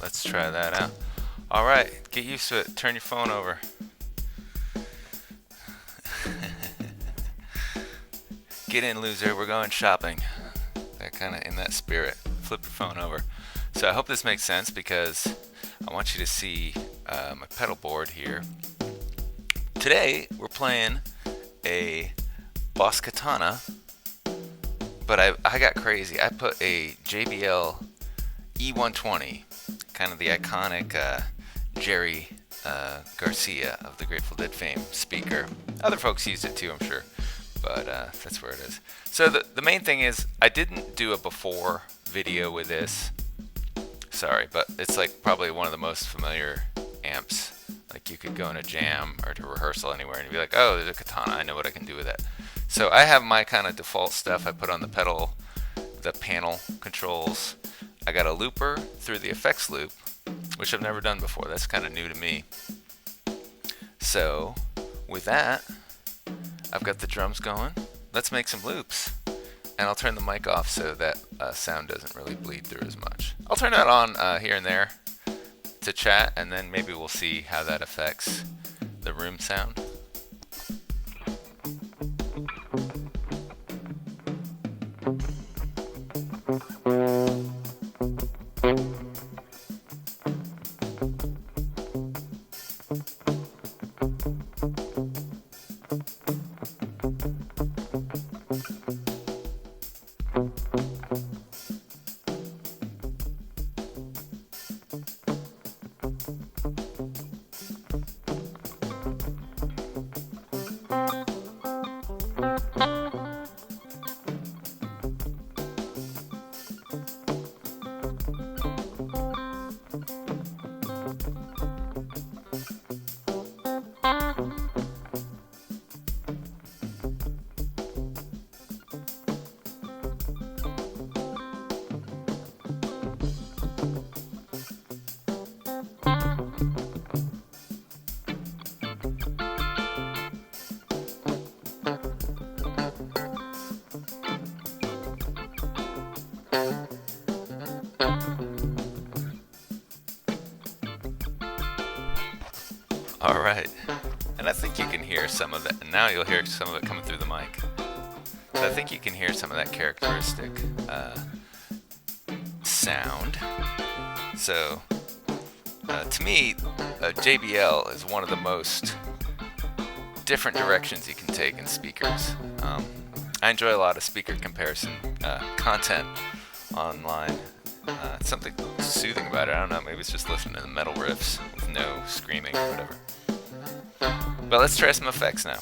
Let's try that out. All right, get used to it. Turn your phone over. Get in, loser. We're going shopping. That kind of in that spirit. Flip your phone over. So I hope this makes sense because I want you to see my pedal board here. Today we're playing a Boss Katana, but I got crazy. I put a JBL E-120, kind of the iconic Jerry Garcia of the Grateful Dead fame speaker. Other folks used it too, I'm sure, but that's where it is. So the main thing is I didn't do a before video with this. Sorry, but it's like probably one of the most familiar amps. Like you could go in a jam or to rehearsal anywhere and you'd be like, oh, there's a Katana, I know what I can do with that. So I have my kind of default stuff I put on the pedal, the panel controls. I got a looper through the effects loop, which I've never done before. That's kind of new to me. So with that, I've got the drums going. Let's make some loops. And I'll turn the mic off so that sound doesn't really bleed through as much. I'll turn that on here and there to chat, and then maybe we'll see how that affects the room sound. Alright, and I think you can hear some of it, and now you'll hear some of it coming through the mic. So I think you can hear some of that characteristic sound. So, to me, JBL is one of the most different directions you can take in speakers. I enjoy a lot of speaker comparison content online. It's something soothing about it. I don't know, maybe it's just listening to the metal riffs with no screaming or whatever. But let's try some effects now.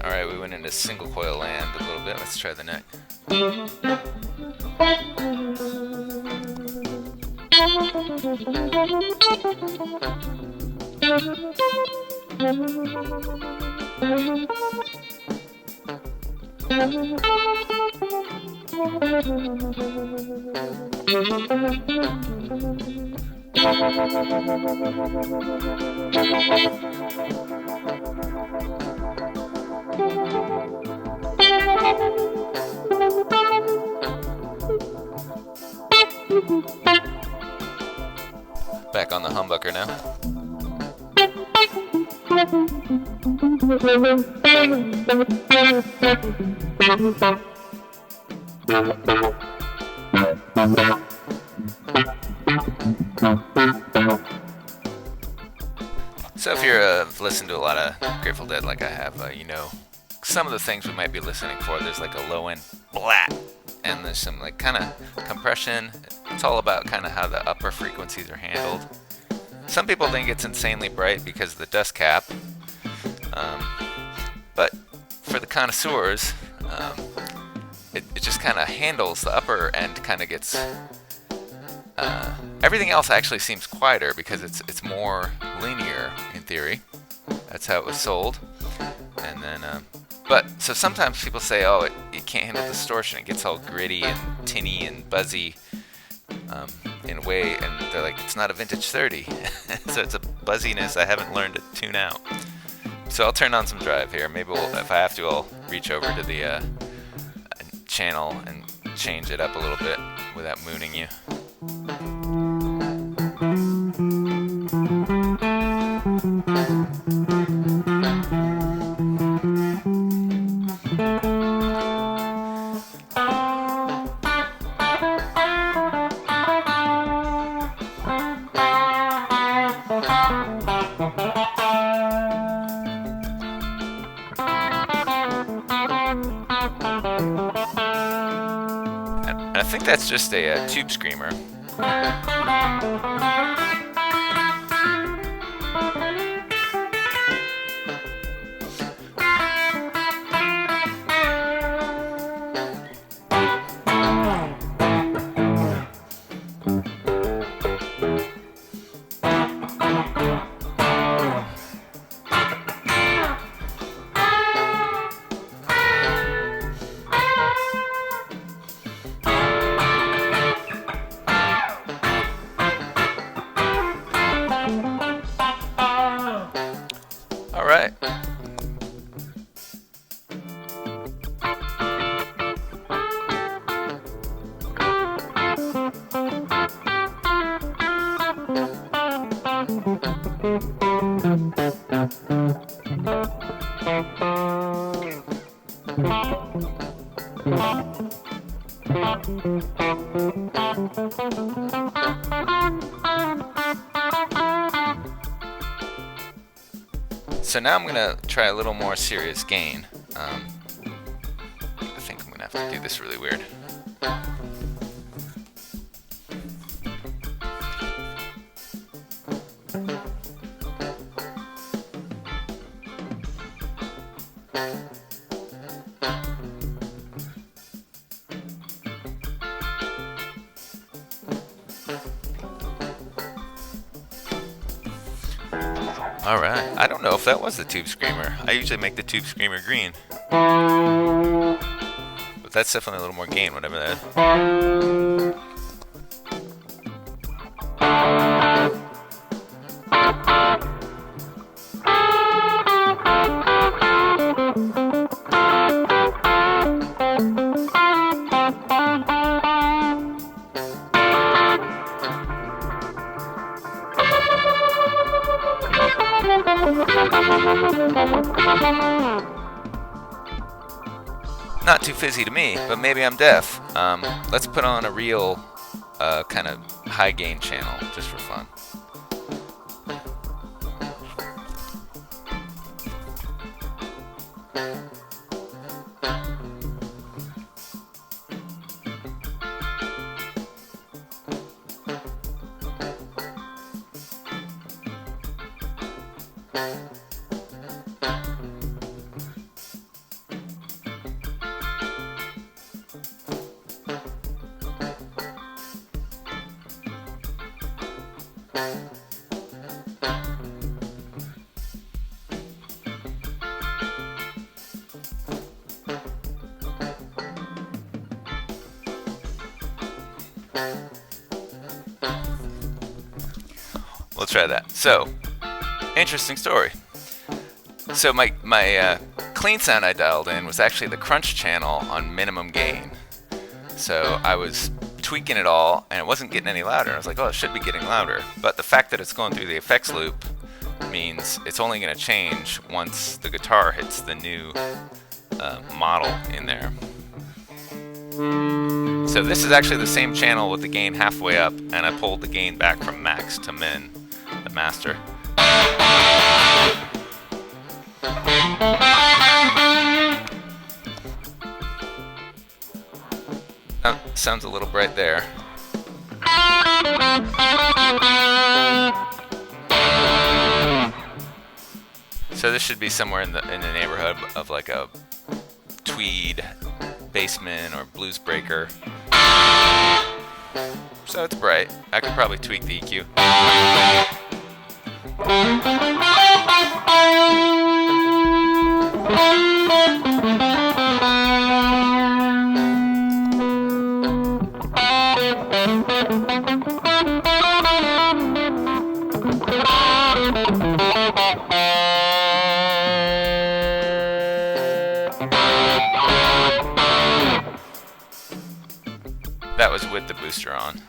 Alright, we went into single coil land a little bit. Let's try the neck. Back on the humbucker now. So if you're listened to a lot of Grateful Dead like I have, you know some of the things we might be listening for. There's like a low end blat, and there's some like kind of compression. It's all about kind of how the upper frequencies are handled. Some people think it's insanely bright because of the dust cap, but for the connoisseurs, it just kind of handles the upper end, kind of gets everything else actually seems quieter because it's more linear in theory. That's how it was sold. And then but so sometimes people say, oh, it can't handle distortion, it gets all gritty and tinny and buzzy in a way, and they're like, it's not a vintage 30. So it's a buzziness I haven't learned to tune out. So I'll turn on some drive here. Maybe if I have to, I'll reach over to the channel and change it up a little bit without mooning you. I think that's just a tube screamer. Alright. So now I'm going to try a little more serious gain. I think I'm going to have to do this really weird. Alright, I don't know if that was the tube screamer. I usually make the tube screamer green. But that's definitely a little more gain, whatever that is. Not too fizzy to me, but maybe I'm deaf. Let's put on a real kind of high gain channel just for fun. We'll try that. So, interesting story. So my clean sound I dialed in was actually the crunch channel on minimum gain. So I was tweaking it all, and it wasn't getting any louder. I was like, oh, it should be getting louder. But the fact that it's going through the effects loop means it's only going to change once the guitar hits the new model in there. So this is actually the same channel with the gain halfway up, and I pulled the gain back from max to min, the master. Oh, sounds a little bright there. So this should be somewhere in the neighborhood of like a tweed bassman or blues breaker. So it's bright. I could probably tweak the EQ. That was with the booster on.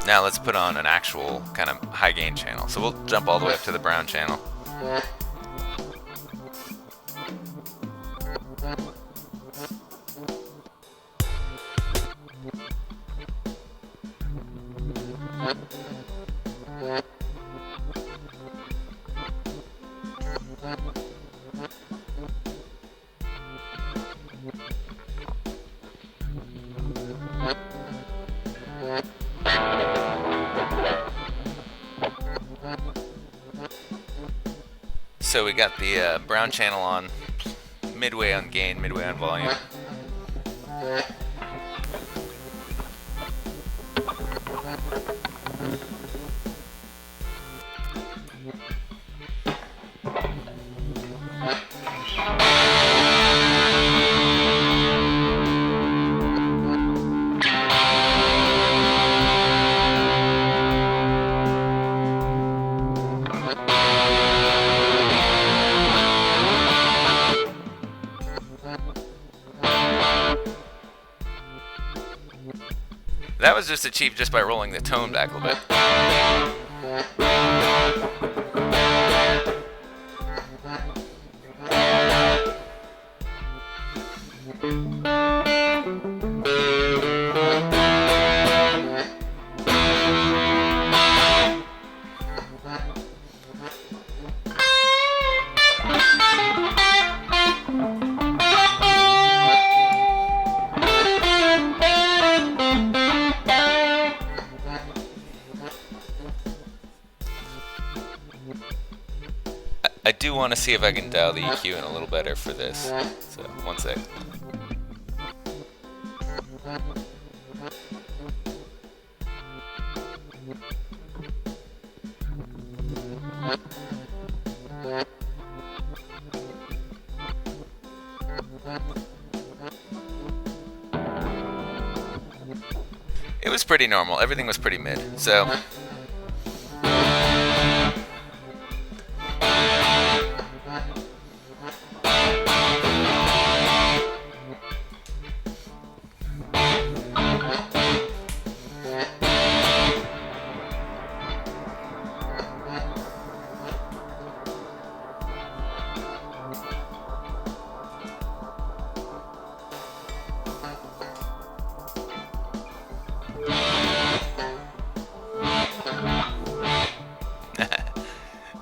Now let's put on an actual kind of high gain channel. So we'll jump all the way up to the brown channel. So we got the brown channel on, midway on gain, midway on volume. That was just achieved just by rolling the tone back a little bit. I do want to see if I can dial the EQ in a little better for this. So, one sec. It was pretty normal. Everything was pretty mid. So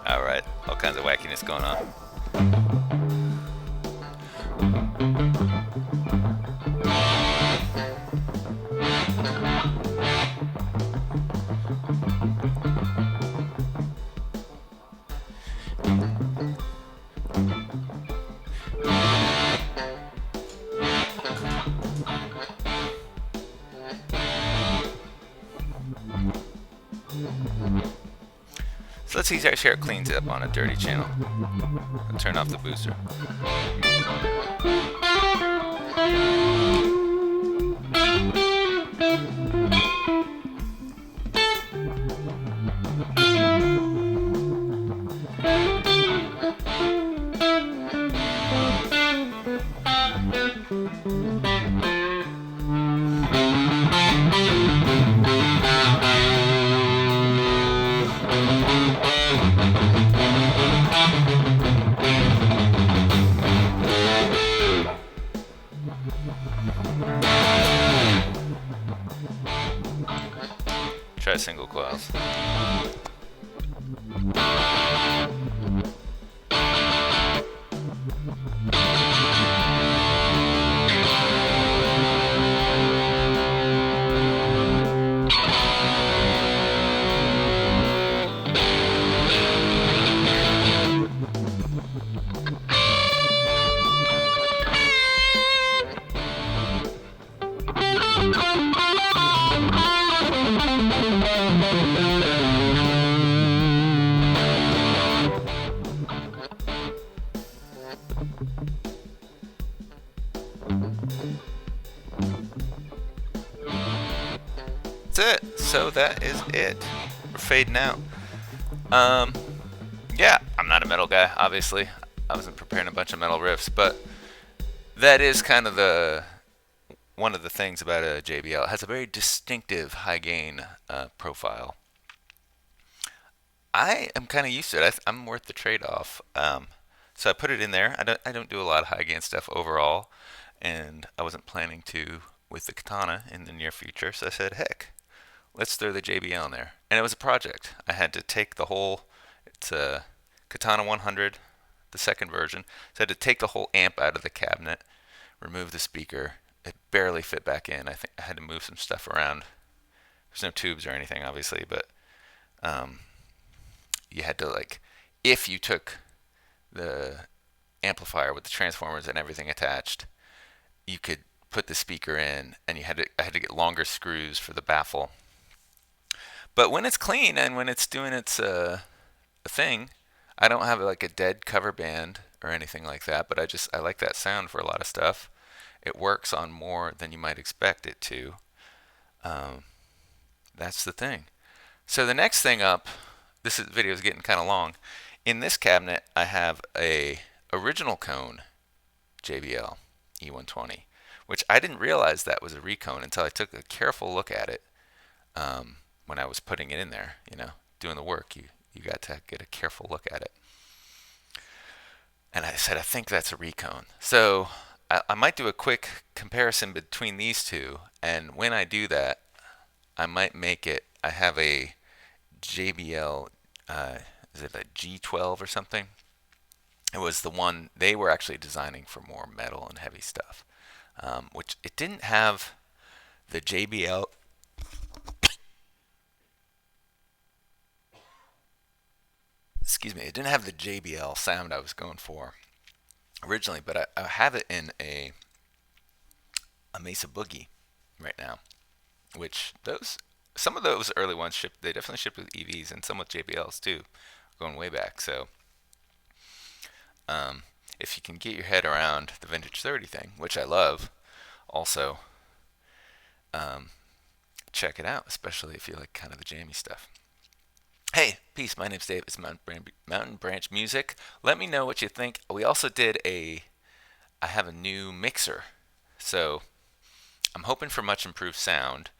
all right, all kinds of wackiness going on. So let's see how it cleans it up on a dirty channel. I'll turn off the booster. Try single coils. That's it. So that is it. We're fading out. Yeah, I'm not a metal guy, obviously. I wasn't preparing a bunch of metal riffs, but that is kind of one of the things about a JBL. It has a very distinctive high gain profile. I am kind of used to it. I'm worth the trade-off. So I put it in there. I don't do a lot of high gain stuff overall, and I wasn't planning to with the Katana in the near future. So I said, heck, let's throw the JBL in there. And it was a project. I had to take the whole. It's a Katana 100, the second version. So I had to take the whole amp out of the cabinet, remove the speaker. It barely fit back in. I think I had to move some stuff around. There's no tubes or anything, obviously, but you had to if you took the amplifier with the transformers and everything attached, you could put the speaker in, and I had to get longer screws for the baffle. But when it's clean and when it's doing its thing, I don't have a dead cover band or anything like that. But I like that sound for a lot of stuff. It works on more than you might expect it to. That's the thing. So the next thing up, this video is getting kind of long. In this cabinet, I have a original cone JBL E-120, which I didn't realize that was a recone until I took a careful look at it when I was putting it in there. Doing the work, you got to get a careful look at it. And I said, I think that's a recone. So I might do a quick comparison between these two, and when I do that, I might make it. I have a JBL, is it a G12 or something? It was the one they were actually designing for more metal and heavy stuff, which it didn't have the JBL. Excuse me, it didn't have the JBL sound I was going for originally, but I have it in a Mesa Boogie right now, which some of those early ones shipped. They definitely shipped with EVs and some with JBLs too, going way back. So, if you can get your head around the vintage 30 thing, which I love, also um, check it out, especially if you like kind of the jammy stuff. Hey, peace. My name's Dave. It's Mountain Branch Music. Let me know what you think. We also did I have a new mixer, so I'm hoping for much improved sound,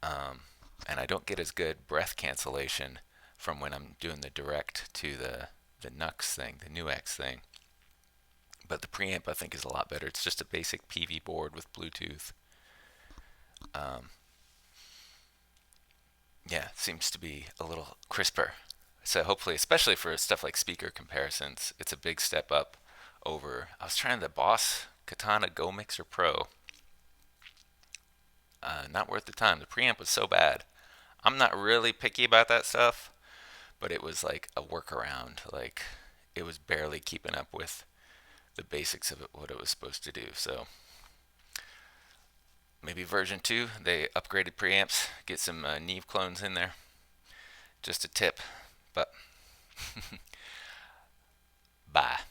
um, and I don't get as good breath cancellation from when I'm doing the direct to the Nux thing, the Nuax thing. But the preamp I think is a lot better. It's just a basic PV board with Bluetooth. Um, yeah, it seems to be a little crisper. So hopefully, especially for stuff like speaker comparisons, it's a big step up over. I was trying the Boss Katana Go Mixer Pro. Not worth the time. The preamp was so bad. I'm not really picky about that stuff, but it was like a workaround. Like it was barely keeping up with the basics of what it was supposed to do. So maybe version 2, they upgraded preamps, get some Neve clones in there. Just a tip. But bye.